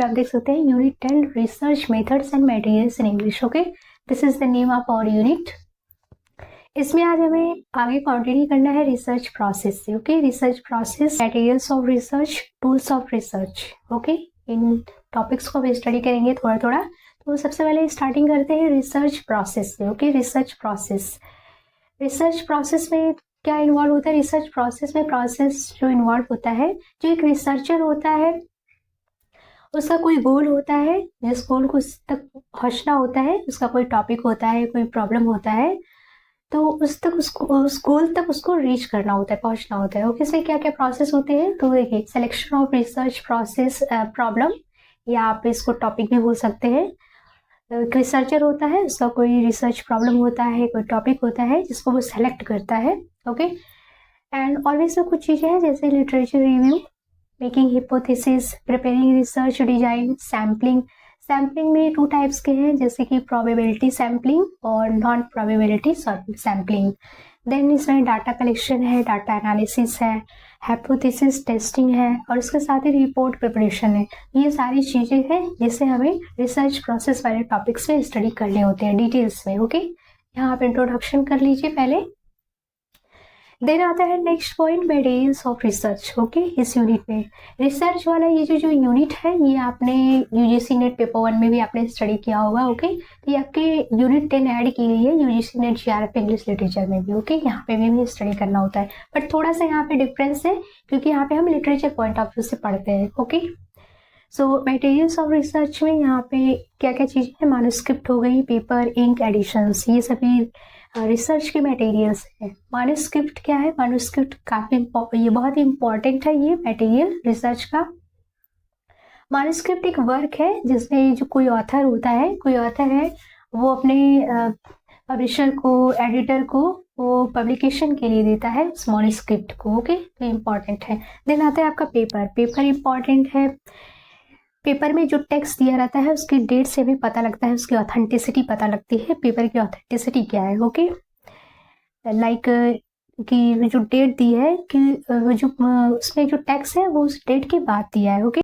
आप देख सकते हैं unit 10 research methods and materials in English. Okay, this is the name of our unit. इसमें आज हमें आगे कंटिन्यू करना है रिसर्च प्रोसेस से। Okay, research process, materials of research, tools of research. Okay, इन टॉपिक्स को हम स्टडी करेंगे थोड़ा थोड़ा। तो सबसे पहले स्टार्टिंग करते हैं रिसर्च प्रोसेस से। Okay, research process, research process में क्या इन्वॉल्व होता है? रिसर्च प्रोसेस में प्रोसेस जो इन्वॉल्व होता है, जो एक रिसर्चर होता है उसका कोई गोल होता है, जिस गोल को उस तक पहुंचना होता है, उसका कोई टॉपिक होता है, कोई प्रॉब्लम होता है, तो उस तक उसको उस गोल तक उसको रीच करना होता है, पहुंचना होता है। ओके, इसमें क्या क्या प्रोसेस होते हैं? तो देखिए, selection of research process problem, या आप इसको टॉपिक भी बोल सकते हैं। एक रिसर्चर होता है, उसका कोई रिसर्च प्रॉब्लम होता है, कोई टॉपिक होता है जिसको वो सेलेक्ट करता है। ओके, एंड ऑलवेज में कुछ चीज़ें हैं जैसे literature review, making hypothesis, preparing research design, sampling. Sampling में 2 टाइप्स के हैं, जैसे कि प्रोबेबिलिटी सैम्पलिंग और नॉन प्रोबेबिलिटी सैम्पलिंग। देन इसमें डाटा कलेक्शन है, डाटा एनालिसिस है, हाइपोथेसिस टेस्टिंग है, और इसके साथ ही रिपोर्ट प्रिपरेशन है। ये सारी चीज़ें हैं जिसे हमें रिसर्च प्रोसेस वाले टॉपिक्स में स्टडी करने होते हैं डिटेल्स में। ओके, यहाँ आप इंट्रोडक्शन कर लीजिए पहले। देन आता है next point, materials of research. Okay, इस यूनिट में रिसर्च वाला ये जो यूनिट है, ये आपने यूजीसी नेट पेपर 1 में भी आपने स्टडी किया होगा। ओके, तो ये आपके यूनिट 10 ऐड की गई है UGC net GRF English literature में भी। ओके, यहाँ पे भी स्टडी करना होता है, बट थोड़ा सा यहाँ पे डिफरेंस है क्योंकि यहाँ पे हम लिटरेचर पॉइंट ऑफ व्यू से पढ़ते हैं। Okay, so materials of research में यहाँ पे क्या क्या चीज़ें हैं? मैन्युस्क्रिप्ट हो गई, पेपर, इंक, एडिशंस, ये सभी रिसर्च के मटेरियल्स है। मैन्युस्क्रिप्ट क्या है? मैन्युस्क्रिप्ट काफ़ी ये बहुत ही इंपॉर्टेंट है, ये मटेरियल रिसर्च का। मैन्युस्क्रिप्ट एक वर्क है जिसमें जो कोई ऑथर होता है, कोई ऑथर है, वो अपने पब्लिशर को, एडिटर को वो पब्लिकेशन के लिए देता है उस मैन्युस्क्रिप्ट को। ओके, तो इम्पॉर्टेंट है। देन आता है आपका पेपर। पेपर इम्पॉर्टेंट है। पेपर में जो टेक्स्ट दिया रहता है उसकी डेट से भी पता लगता है, उसकी ऑथेंटिसिटी पता लगती है, पेपर की ऑथेंटिसिटी क्या है। ओके, लाइक कि जो डेट दी है कि जो उसमें जो टेक्स्ट है वो उस डेट के बाद दिया है। ओके,